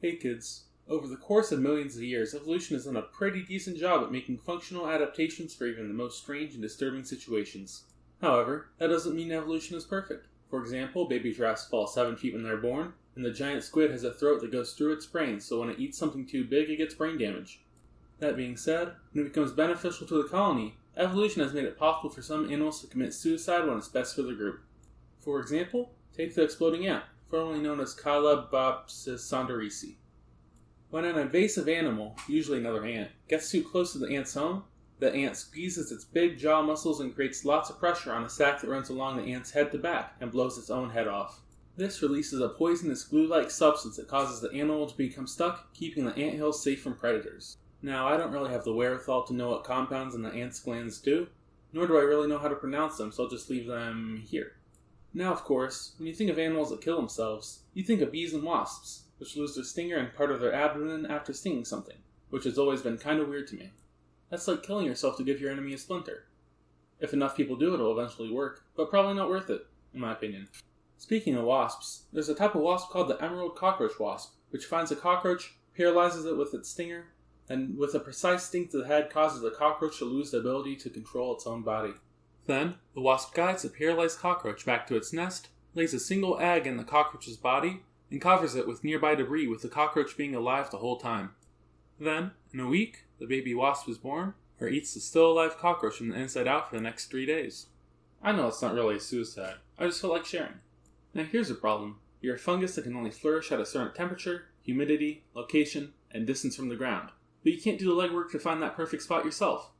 Hey kids, over the course of millions of years, evolution has done a pretty decent job at making functional adaptations for even the most strange and disturbing situations. However, that doesn't mean evolution is perfect. For example, baby giraffes fall 7 feet when they're born, and the giant squid has a throat that goes through its brain, so when it eats something too big, it gets brain damage. That being said, when it becomes beneficial to the colony, evolution has made it possible for some animals to commit suicide when it's best for the group. For example, take the exploding ant, formerly known as Calabopsis sondarisi. When an invasive animal, usually another ant, gets too close to the ant's home, the ant squeezes its big jaw muscles and creates lots of pressure on a sac that runs along the ant's head to back and blows its own head off. This releases a poisonous glue-like substance that causes the animal to become stuck, keeping the anthill safe from predators. Now, I don't really have the wherewithal to know what compounds in the ant's glands do, nor do I really know how to pronounce them, so I'll just leave them here. Now, of course, when you think of animals that kill themselves, you think of bees and wasps, which lose their stinger and part of their abdomen after stinging something, which has always been kind of weird to me. That's like killing yourself to give your enemy a splinter. If enough people do it, it'll eventually work, but probably not worth it, in my opinion. Speaking of wasps, there's a type of wasp called the emerald cockroach wasp, which finds a cockroach, paralyzes it with its stinger, and with a precise sting to the head causes the cockroach to lose the ability to control its own body. Then, the wasp guides the paralyzed cockroach back to its nest, lays a single egg in the cockroach's body, and covers it with nearby debris with the cockroach being alive the whole time. Then, in a week, the baby wasp is born, or eats the still alive cockroach from the inside out for the next 3 days. I know it's not really a suicide, I just feel like sharing. Now here's the problem. You're a fungus that can only flourish at a certain temperature, humidity, location, and distance from the ground. But you can't do the legwork to find that perfect spot yourself.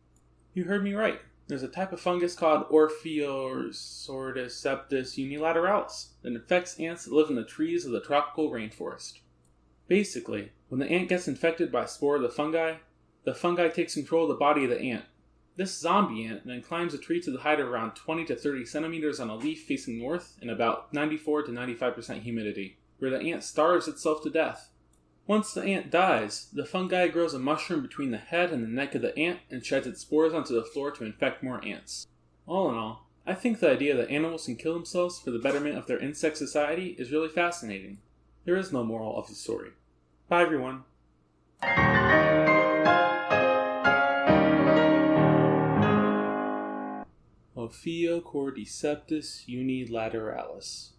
You heard me right. There's a type of fungus called Orpheosorticceptus unilateralis that infects ants that live in the trees of the tropical rainforest. Basically, when the ant gets infected by a spore of the fungi takes control of the body of the ant. This zombie ant then climbs a tree to the height of around 20 to 30 centimeters on a leaf facing north in about 94 to 95% humidity, where the ant starves itself to death. Once the ant dies, the fungi grows a mushroom between the head and the neck of the ant and sheds its spores onto the floor to infect more ants. All in all, I think the idea that animals can kill themselves for the betterment of their insect society is really fascinating. There is no moral of the story. Bye everyone. Orpheocordyceps unilateralis.